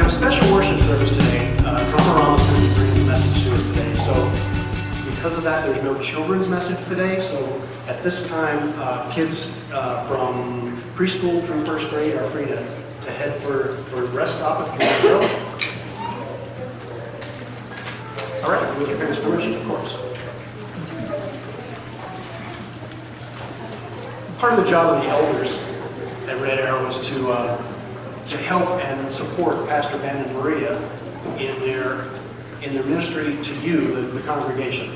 a special worship service today. Rama is going to be bringing a message to us today. So because of that, there's no children's message today. So at this time, kids from preschool through first grade are free to head for rest stop if you want to go. All right, with your parents' permission, of course. Part of the job of the elders at Red Arrow is to help and support Pastor Ben and Maria in their ministry to you, the congregation.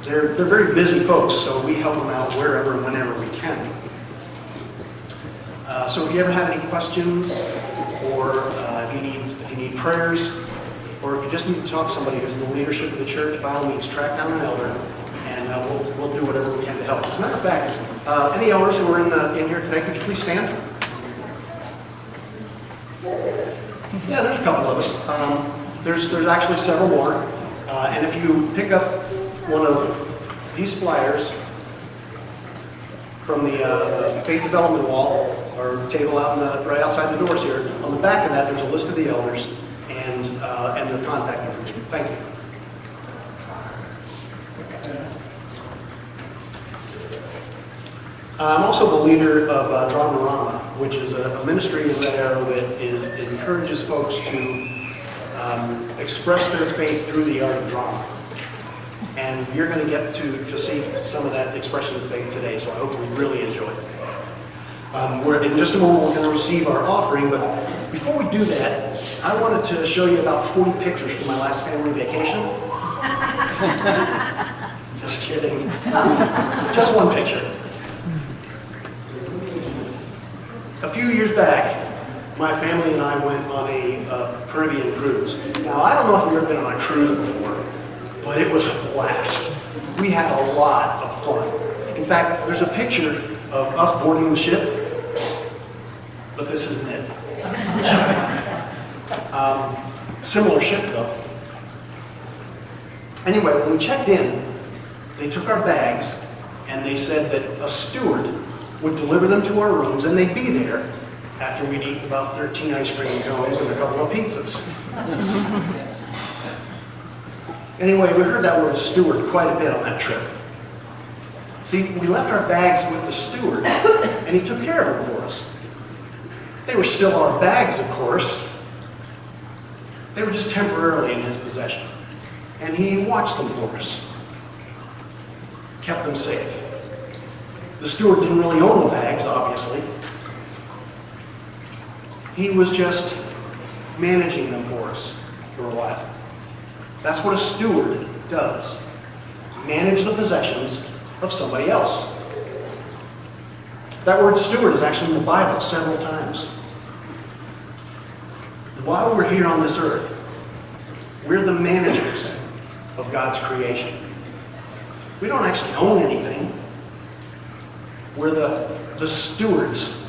They're very busy folks, so we help them out wherever and whenever we can. So if you ever have any questions, or if you need prayers, or if you just need to talk to somebody who's in the leadership of the church, by all means, track down an elder, and we'll do whatever we can to help. As a matter of fact, any elders who are in here today, could you please stand? Yeah, there's a couple of us. There's actually several more. And if you pick up one of these flyers from the faith development wall or table out right outside the doors here, on the back of that there's a list of the elders and their contact information. Thank you. I'm also the leader of Rama, which is a ministry in Red Arrow that encourages folks to express their faith through the art of drama. And you're going to get to see some of that expression of faith today, so I hope you really enjoy it. In just a moment, we're going to receive our offering, but before we do that, I wanted to show you about 40 pictures from my last family vacation. Just kidding. Just one picture. A few years back, my family and I went on a Caribbean cruise. Now, I don't know if you've ever been on a cruise before, but it was a blast. We had a lot of fun. In fact, there's a picture of us boarding the ship, but this isn't it. Similar ship, though. Anyway, when we checked in, they took our bags, and they said that a steward would deliver them to our rooms, and they'd be there after we'd eaten about 13 ice cream cones and a couple of pizzas. Anyway, we heard that word steward quite a bit on that trip. See, we left our bags with the steward, and he took care of them for us. They were still our bags, of course. They were just temporarily in his possession. And he watched them for us, kept them safe. The steward didn't really own the bags, obviously. He was just managing them for us for a while. That's what a steward does. Manage the possessions of somebody else. That word steward is actually in the Bible several times. While we're here on this earth, we're the managers of God's creation. We don't actually own anything. We're the stewards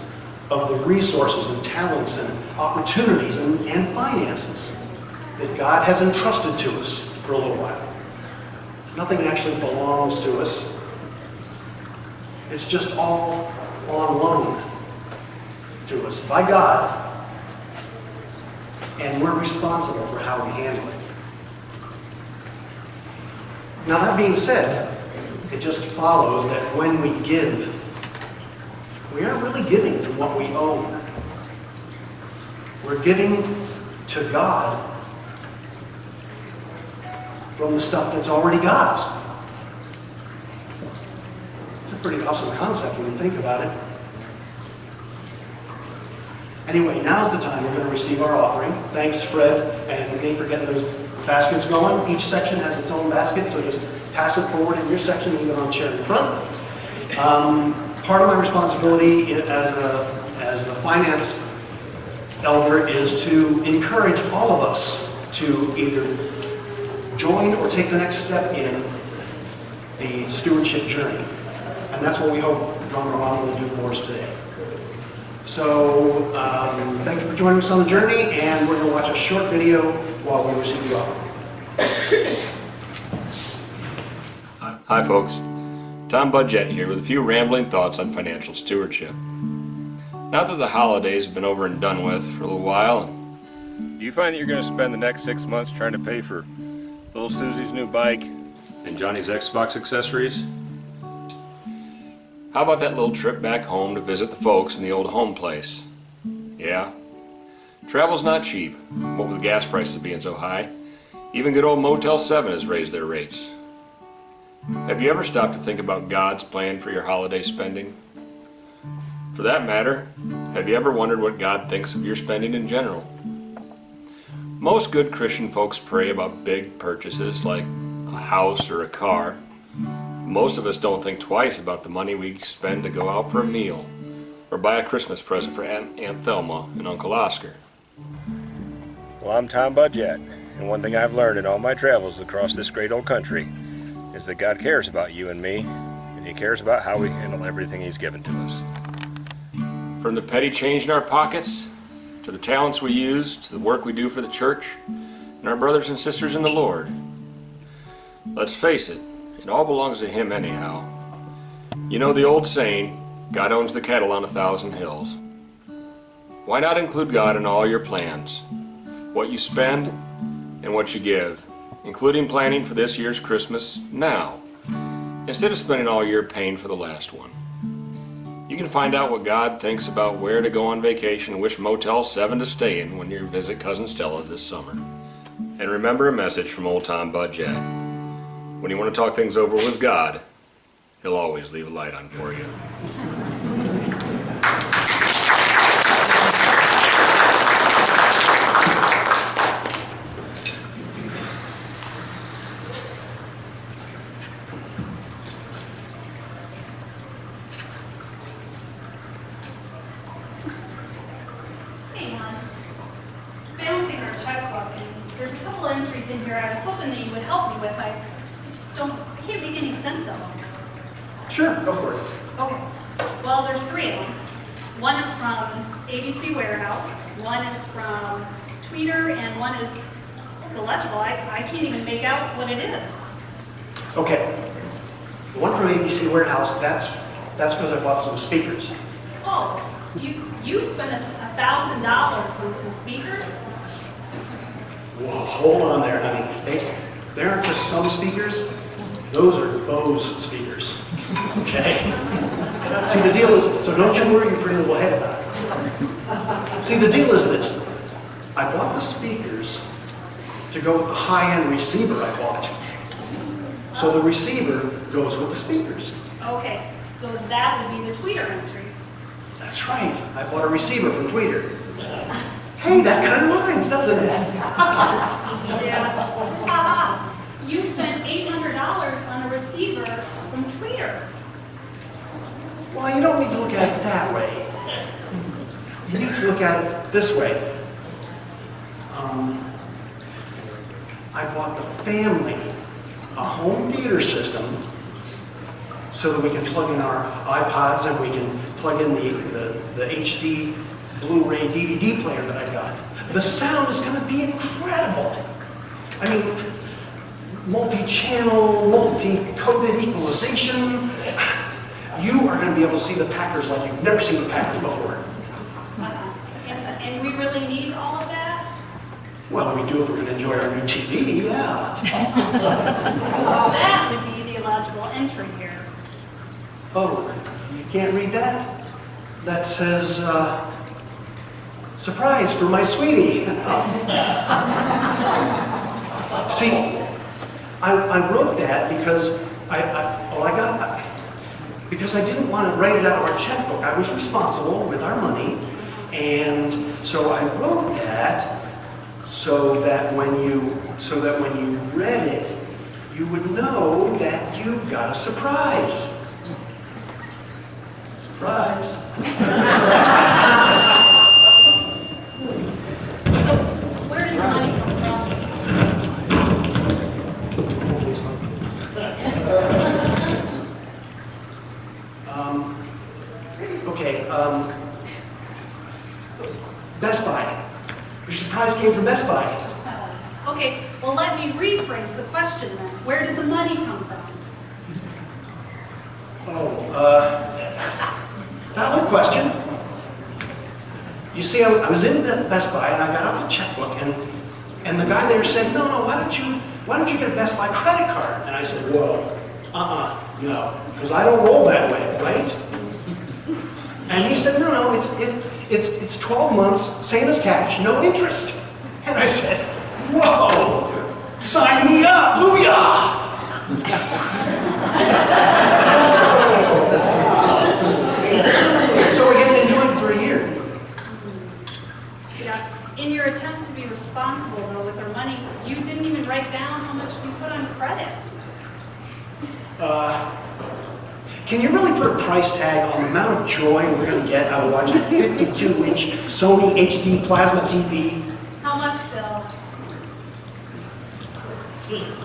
of the resources and talents and opportunities and finances that God has entrusted to us for a little while. Nothing actually belongs to us. It's just all on loan to us by God, and we're responsible for how we handle it. Now, that being said, it just follows that when we give, we aren't really giving from what we own. We're giving to God from the stuff that's already God's. It's a pretty awesome concept when you think about it. Anyway, now's the time we're going to receive our offering. Thanks, Fred and me, for getting those baskets going. Each section has its own basket, so just pass it forward in your section, leave it on the chair in front. Part of my responsibility as the finance elder is to encourage all of us to either join or take the next step in the stewardship journey. And that's what we hope Rama will do for us today. So thank you for joining us on the journey, and we're going to watch a short video while we receive the offering. Hi folks, Tom Budgett here with a few rambling thoughts on financial stewardship. Now that the holidays have been over and done with for a little while, Do you find that you're going to spend the next 6 months trying to pay for little Susie's new bike and Johnny's Xbox accessories? How about that little trip back home to visit the folks in the old home place? Yeah, travel's not cheap. What with gas prices being so high, even good old Motel 7 has raised their rates. Have you ever stopped to think about God's plan for your holiday spending? For that matter, have you ever wondered what God thinks of your spending in general? Most good Christian folks pray about big purchases like a house or a car. Most of us don't think twice about the money we spend to go out for a meal or buy a Christmas present for Aunt Thelma and Uncle Oscar. Well, I'm Tom Budget, and one thing I've learned in all my travels across this great old country is that God cares about you and me, and He cares about how we handle everything He's given to us. From the petty change in our pockets, to the talents we use, to the work we do for the church, and our brothers and sisters in the Lord. Let's face it, it all belongs to Him anyhow. You know the old saying, God owns the cattle on 1,000 hills. Why not include God in all your plans? What you spend and what you give, including planning for this year's Christmas now, instead of spending all year paying for the last one. You can find out what God thinks about where to go on vacation and which Motel 7 to stay in when you visit Cousin Stella this summer. And remember a message from old Tom Budget. When you want to talk things over with God, He'll always leave a light on for you. Hey, hon. Just balancing our checkbook, and there's a couple of entries in here I was hoping that you would help me with. I can't make any sense of them. Sure, go for it. Okay. Well, there's 3 of them. One is from ABC Warehouse, one is from Tweeter, and one is, it's illegible. I can't even make out what it is. Okay. The one from ABC Warehouse, that's because I bought some speakers. Oh, you spent $1,000 on some speakers? Whoa, hold on there, honey. They aren't just some speakers. Those are Bose speakers. Okay? See, the deal is, so don't you worry your pretty little head about it. See, the deal is this. I bought the speakers to go with the high-end receiver I bought. So the receiver goes with the speakers. Okay, so that would be the Tweeter entry. That's right. I bought a receiver from Tweeter. Hey, that kind of rhymes, doesn't it? Yeah. Haha. You spent $800 on a receiver from Tweeter. Well, you don't need to look at it that way. You need to look at it this way. I bought the family a home theater system so that we can plug in our iPods and we can plug in the HD Blu-ray DVD player that I got. The sound is going to be incredible. I mean, multi-channel, multi-coded equalization. You are going to be able to see the Packers like you've never seen the Packers before. And we really need all of that? Well, we do if we're going to enjoy our new TV, yeah. So that would be the illogical entry here. Oh, you can't read that? That says, surprise for my sweetie. See, I wrote that because because I didn't want to write it out of our checkbook. I was responsible with our money, and so I wrote that so that when you read it, you would know that you got a surprise. Surprise. Where did the money come from? Best Buy. Your surprise came from Best Buy. Okay, well let me rephrase the question then. Where did the money come from? Oh, valid question. You see, I was in Best Buy and I got out the checkbook and the guy there said, no, why don't you get a Best Buy credit card? And I said, whoa, no, because I don't roll that way, right? And he said, no, it's 12 months, same as cash, no interest. And I said, whoa, sign me up, booyah! So we get to enjoy it for a year. Yeah. In your attempt to be responsible, though, with our money, you didn't even write down how much we put on credit. Can you really put a price tag on the amount of joy we're going to get out of watching a 52-inch Sony HD plasma TV? How much, Bill?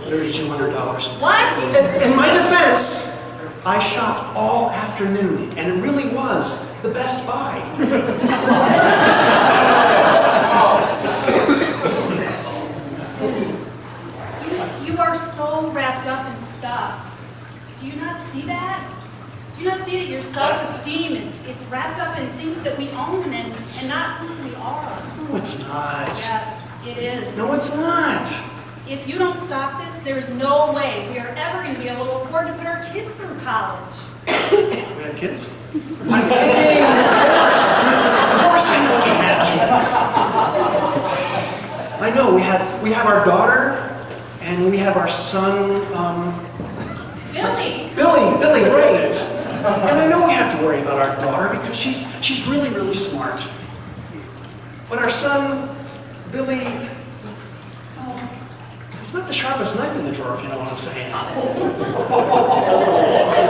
$3,200. What? In my defense, I shopped all afternoon, and it really was the Best Buy. You are so wrapped up in stuff. Do you not see that? Do you not see that your self-esteem it's wrapped up in things that we own and not who we are? No, it's not. Yes, it is. No, it's not. If you don't stop this, there's no way we are ever going to be able to afford to put our kids through college. We have kids? I'm kidding, of course I know we have kids. I know, we have our daughter, and we have our son, Billy, right. And I know we have to worry about our daughter because she's really, really smart. But our son, Billy, well, he's not the sharpest knife in the drawer, if you know what I'm saying.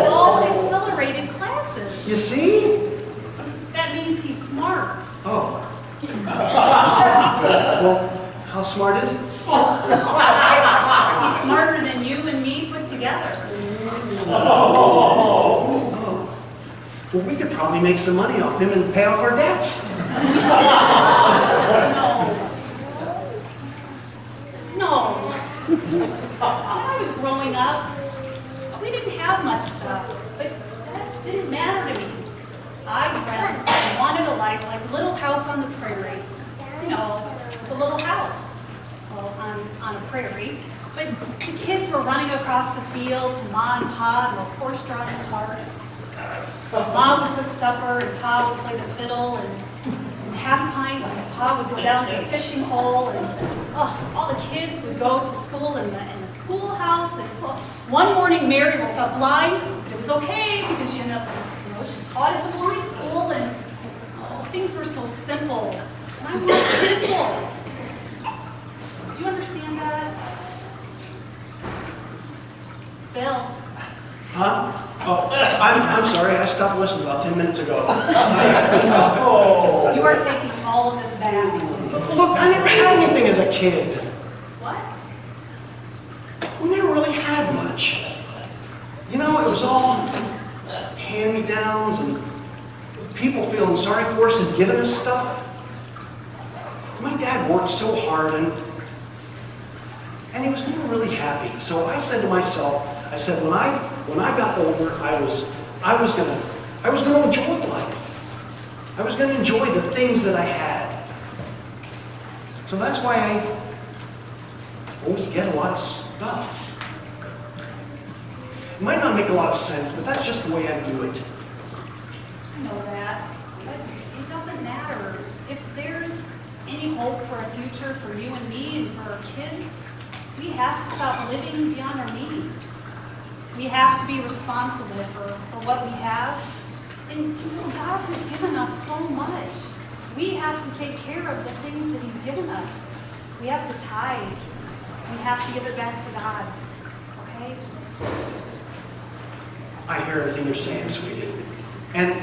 All accelerated classes. You see? That means he's smart. Oh. Well, how smart is he? He's smarter than you and me put together. Oh. Well, we could probably make some money off him and pay off our debts. No. When I was growing up, we didn't have much stuff, but that didn't matter to me. I dreamt and wanted a life like Little House on the Prairie. You know, the little house. Well, on a prairie. But the kids were running across the field to Ma and Pa in a horse-drawn cart. Ma would cook supper and Pa would play the fiddle and half pint and Pa would go down to the fishing hole and all the kids would go to school in the schoolhouse. And one morning Mary woke up blind, but it was okay because she taught at the blind school and things were so simple. And I want simple. Do you understand that? Bill. Huh? Oh, I'm sorry. I stopped listening about 10 minutes ago. You are taking all of this back. Look, I never had anything as a kid. What? We never really had much. You know, it was all hand-me-downs and people feeling sorry for us and giving us stuff. My dad worked so hard and he was never really happy. So I said to myself, when I got older, I was gonna enjoy life. I was gonna enjoy the things that I had. So that's why I always get a lot of stuff. It might not make a lot of sense, but that's just the way I do it. I know that, but it doesn't matter. If there's any hope for a future for you and me and for our kids, we have to stop living beyond our means. We have to be responsible for what we have. And God has given us so much. We have to take care of the things that He's given us. We have to tithe. We have to give it back to God. Okay? I hear everything you're saying, sweetie. And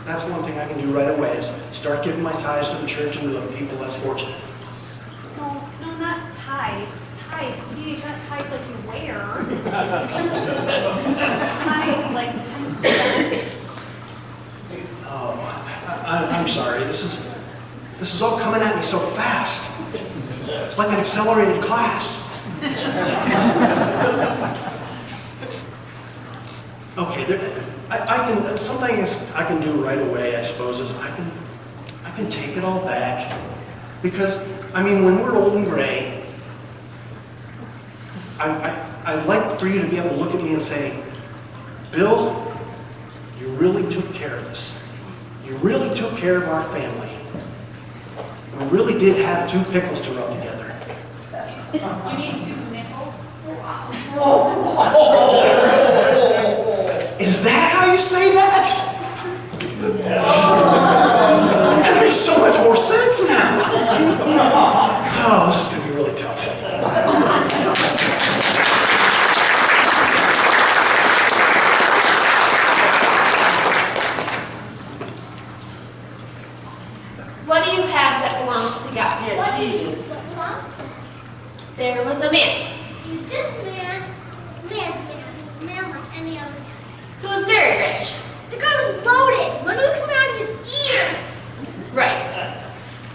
that's one thing I can do right away is start giving my tithes to the church and to the people less fortunate. No, not tithes. Tithes, not tithes like you wear. Tithes like 10%. Oh, I'm sorry. This is all coming at me so fast. It's like an accelerated class. Okay, I can something I can do right away, I suppose, is I can can take it all back. Because, I mean, when we're old and gray, I'd like for you to be able to look at me and say, Bill, you really took care of us. You really took care of our family. We really did have two pickles to rub together. You need 2 nickels? Is that how you say that? That makes so much more sense now. Oh, this is going to be really tough. What do you have that belongs to God? What do you? What belongs to? There was a man He's just a man. Man's man. Man like any other man. who was very rich. The guy was loaded. Money was coming out of his ears. Right.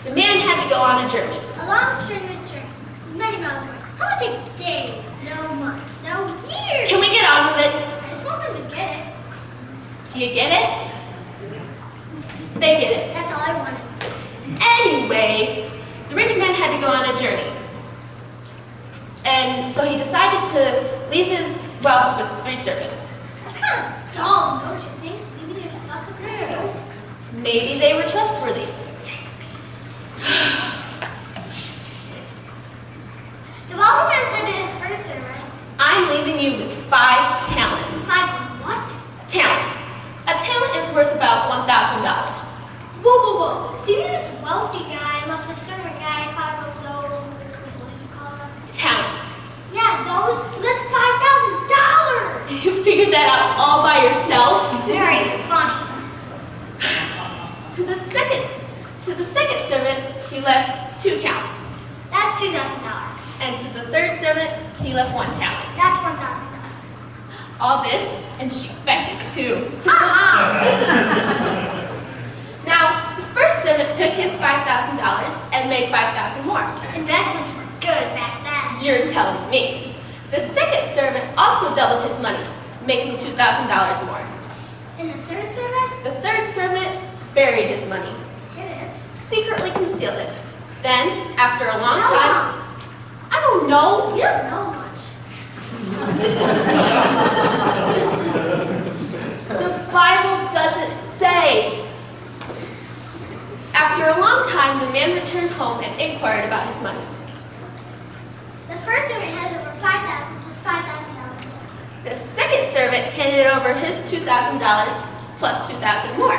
The man had to go on a journey. A long strenuous journey. Many miles away. That would take days, no months, no years. Can we get on with it? I just want them to get it. Do you get it? They get it. That's all I wanted. Anyway, the rich man had to go on a journey. And so he decided to leave his wealth with 3 servants. That's kind of dull, don't you think? Leaving your stuff with me. Maybe they were trustworthy. The wealthy man said to his first servant, I'm leaving you with 5 talents. what? Talents. A talent is worth about $1,000. Whoa. So you mean this wealthy guy left the servant guy 5 of those, what do you call them? Talents. Yeah, that's $5,000. You figured that out all by yourself? Very funny. To the second servant, he left 2 talents. That's $2,000. And to the third servant, he left 1 talent. That's $1,000. All this, and she fetches 2. Uh-huh. Now, the first servant took his $5,000 and made $5,000 more. Investments were good back then. You're telling me. The second servant also doubled his money, making $2,000 more. And the third servant? The third servant buried his money, Hid it. secretly concealed it. Then, after a long How time, long? I don't know. You don't know much. The Bible doesn't say. After a long time, the man returned home and inquired about his money. The first servant handed over $5,000 plus $5,000. The second servant handed over his $2,000 plus $2,000 more.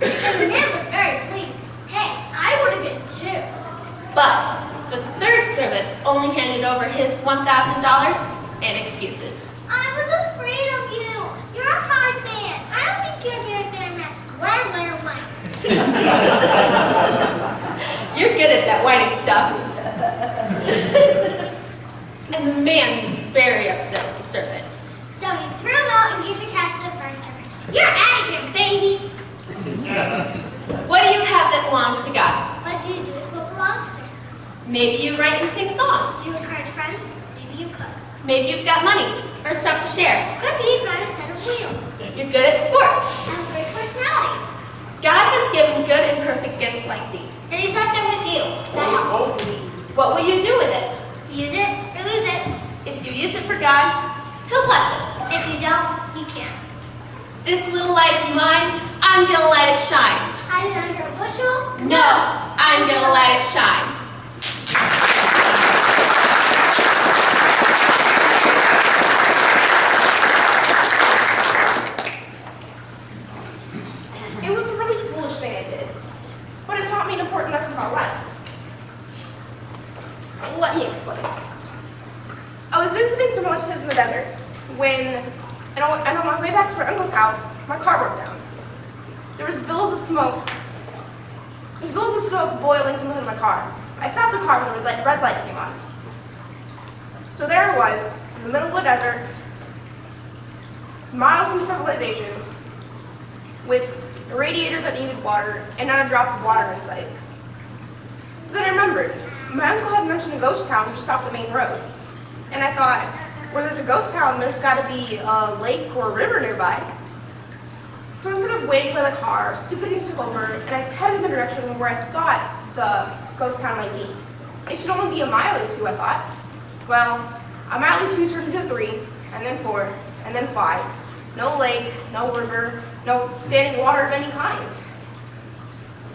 And the man was very pleased. Hey, I would have been too. But the third servant only handed over his $1,000 and excuses. I was afraid of you. You're a hard man. I don't think you're good at mess. Well. You're good at that whining stuff. And the man was very upset with the servant. So he threw him out and gave the cash to the first servant. You're out of here, baby. What do you have that belongs to God? What do you do with what belongs to him? Maybe you write and sing songs. Do you encourage friends? Maybe you cook. Maybe you've got money or stuff to share. Could be you've got a set of wheels. You're good at sports. Have a great personality. God has given good and perfect gifts like these. And he's left them with you. That help. What will you do with it? Use it or lose it. If you use it for God, He'll bless it. If you don't, you can't. This little light of mine, I'm gonna let it shine. Hide it under a bushel? No, I'm gonna let it shine. It was a really foolish thing I did, but it taught me an important lesson about life. Let me explain. I was visiting some relatives in the desert when, and on my way back to my uncle's house, my car broke down. There was billows of smoke. There's billows of smoke boiling from the hood of my car. I stopped the car when the red light came on. So there I was, in the middle of the desert, miles from civilization, with a radiator that needed water, and not a drop of water in sight. Then I remembered, my uncle had mentioned a ghost town just off the main road. And I thought, where there's a ghost town, there's got to be a lake or a river nearby. So instead of of waiting by the car, stupidity took over, and I headed in the direction where I thought the ghost town might be. It should only be a mile or two, I thought. Well, a mile or two turned into 3, and then 4, and then 5. No lake, no river, no standing water of any kind.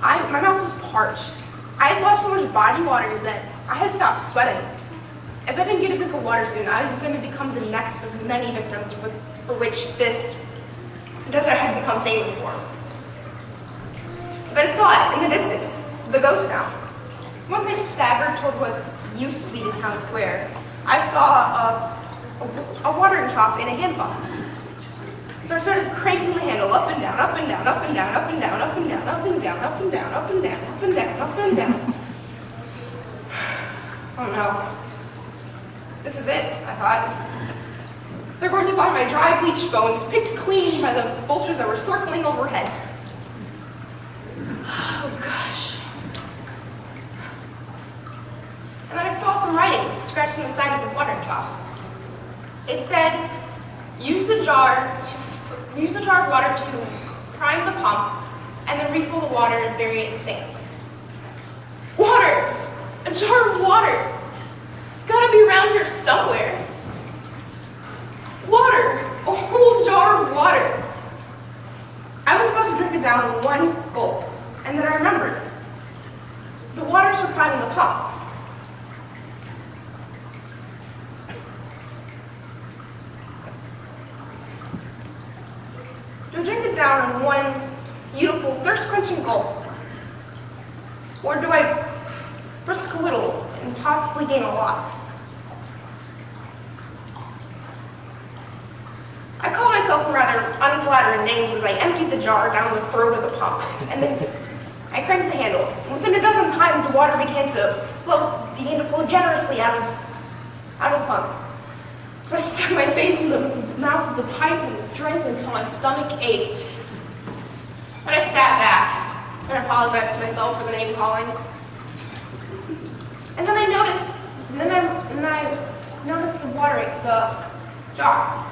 My mouth was parched. I had lost so much body water that I had stopped sweating. If I didn't get a drink of water soon, I was going to become the next of many victims for which this desert had become famous for. But I saw it in the distance, the ghost town. Once I staggered toward what used to be the town square, I saw a watering trough and a hand pump. So I started cranking the handle up and down, up and down, up and down, up and down, up and down, up and down, up and down, up and down, up and down, up and down. Oh no. This is it, I thought. They're going to find my dry bleached bones picked clean by the vultures that were circling overhead. Oh gosh. And then I saw some writing scratched on the side of the watering trough. It said, use the jar of water to prime the pump, and then refill the water and bury it in sand. Water! A jar of water! It's gotta be around here somewhere. Water! A whole jar of water! I was about to drink it down in one gulp, and then I remembered. The water's for priming the pump. Do I drink it down in one beautiful, thirst-quenching gulp? Or do I risk a little and possibly gain a lot? I called myself some rather unflattering names as I emptied the jar down the throat of the pump, and then I cranked the handle. Within a dozen times, the water began to flow generously out of the pump. So I stuck my face in the mouth of the pipe and drank until my stomach ached. But I sat back and apologized to myself for the name calling. And then I noticed the jar.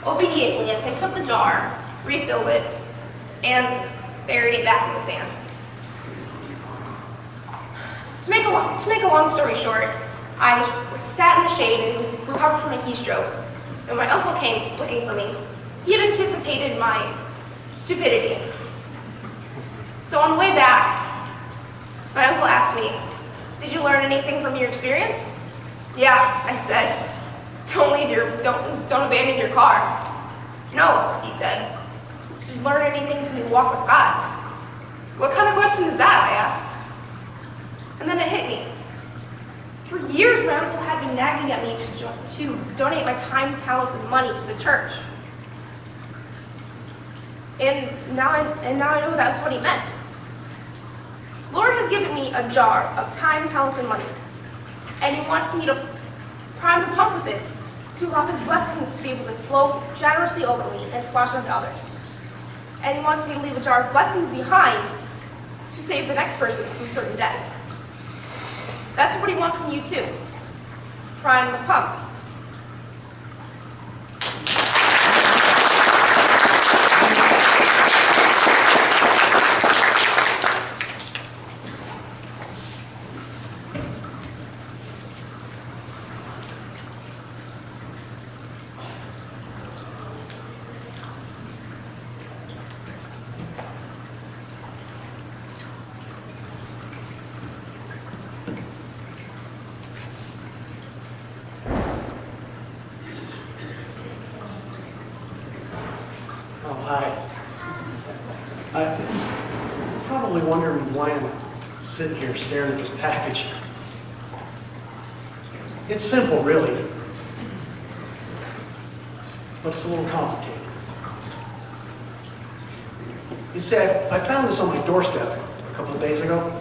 Obediently, I picked up the jar, refilled it, and buried it back in the sand. To make a long story short, I sat in the shade and recovered from a heat stroke, and my uncle came looking for me. He had anticipated my stupidity. So on the way back, my uncle asked me, "Did you learn anything from your experience?" "Yeah," I said. Don't abandon your car." "No," he said. "Did you learn anything from your walk with God?" "What kind of question is that?" I asked. And then it hit me. For years, my uncle had been nagging at me to donate my time, talents, and money to the church. And now I know that's what he meant. Lord has given me a jar of time, talents, and money. And he wants me to prime the pump with it to allow his blessings to be able to flow generously over me and splash onto others. And he wants me to leave a jar of blessings behind to save the next person from certain death. That's what he wants from you too. Prime the pump. Oh, hi. I'm probably wondering why I'm sitting here staring at this package. It's simple, really, but it's a little complicated. You see, I found this on my doorstep a couple of days ago,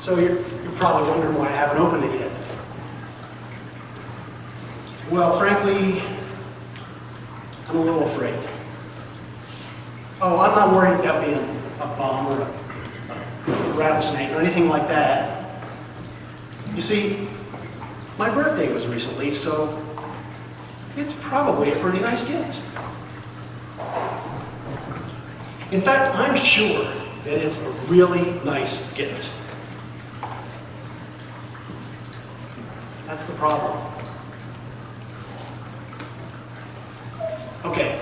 so you're probably wondering why I haven't opened it yet. Well, frankly, I'm a little afraid. Oh, I'm not worried about being a bomb or a rattlesnake or anything like that. You see, my birthday was recently, so it's probably a pretty nice gift. In fact, I'm sure that it's a really nice gift. That's the problem. Okay,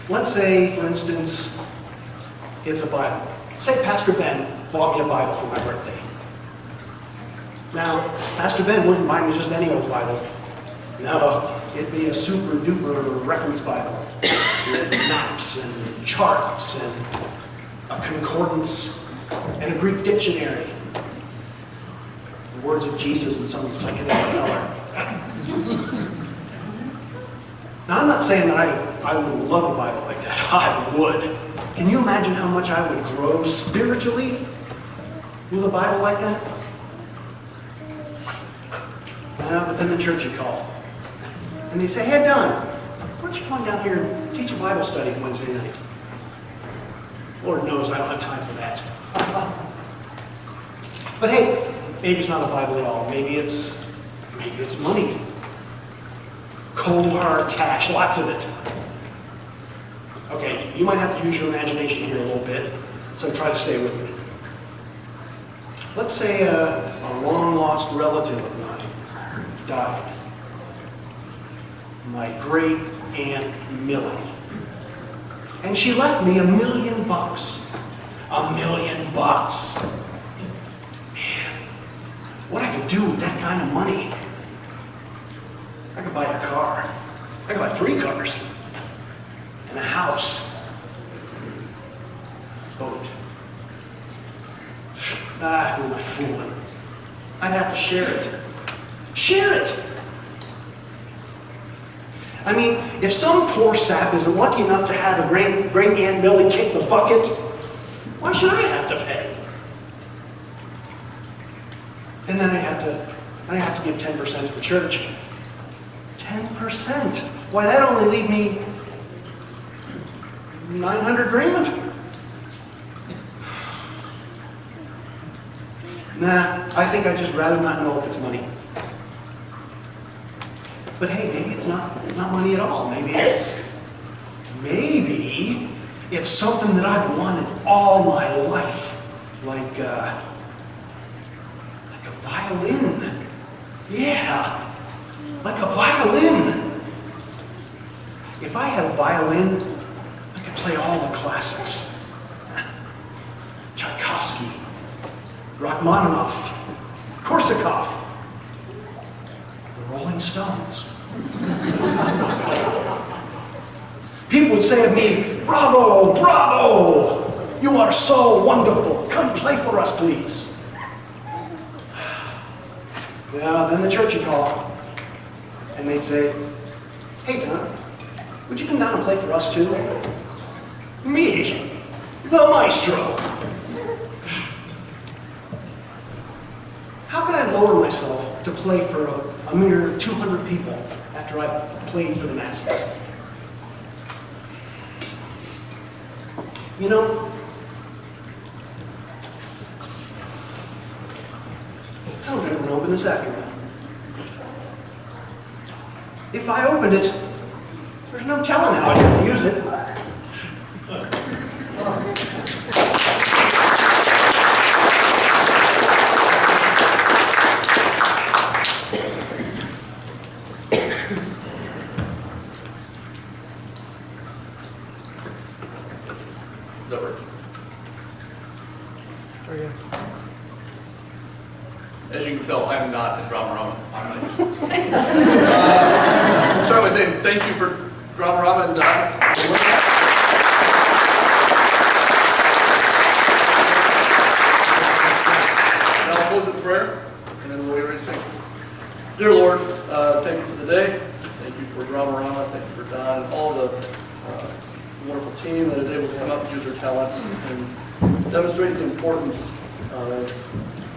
let's say, for instance, it's a Bible. Say Pastor Ben bought me a Bible for my birthday. Now, Pastor Ben wouldn't buy me just any old Bible. No, it'd be a super duper reference Bible with maps and charts and a concordance and a Greek dictionary. The words of Jesus in some psychedelic color. Now, I'm not saying that I would love a Bible like that. I would. Can you imagine how much I would grow spiritually with a Bible like that? But then the church would call. And they say, hey, Don, why don't you come down here and teach a Bible study Wednesday night? Lord knows I don't have time for that. But hey, maybe it's not a Bible at all. Maybe it's money. Cold, hard cash, lots of it. Okay, you might have to use your imagination here a little bit, so try to stay with me. Let's say a long-lost relative of mine died. My great Aunt Millie. And she left me $1 million. $1 million. Man, what I could do with that kind of money. I could buy a car. I could buy 3 cars. And a house. Boat. Who am I fooling? I'd have to share it. Share it! I mean, if some poor sap isn't lucky enough to have a great Aunt Millie kick the bucket, why should I have to pay? And then I'd have to give 10% to the church. 10%? Why, that only leave me $900,000. Nah, I think I'd just rather not know if it's money. But hey, maybe it's not money at all. Maybe it's something that I've wanted all my life. Like a violin. Yeah, like a violin. If I had a violin, I could play all the classics. Tchaikovsky, Rachmaninoff, Korsakov, the Rolling Stones. People would say of me, bravo, bravo, you are so wonderful. Come play for us, please. Yeah, then the church would call, and they'd say, hey, Don, would you come down and play for us too? Me, the maestro. How could I lower myself to play for a mere 200 people after I've played for the masses? You know, I don't think I'm going to open this afternoon. If I opened it, there's no telling how I'd have to use it. As you can tell, I am not a Rama. I'm not. Start by saying thank you for Rama and Don. And I'll close with prayer, and then we'll be ready to sing. Dear Lord, thank you for the day. Thank you for Rama. Thank you for Don and all the wonderful team that is able to come up and use their talents and demonstrate the importance of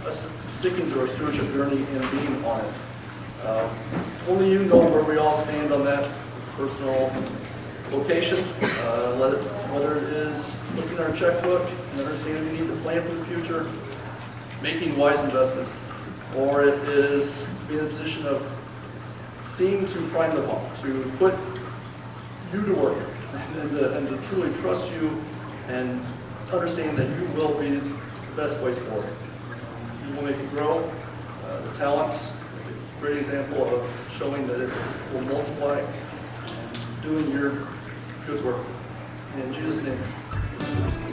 us sticking to our stewardship journey and being on it. Only you know where we all stand on that. It's a personal location. Whether it is looking at our checkbook and understanding we need to plan for the future, making wise investments, or it is being in a position of seeing to prime the pump, to put you to work, and to truly trust you and understanding that you will be the best place for it. You will make it grow. The talents is a great example of showing that it will multiply and doing your good work. In Jesus' name.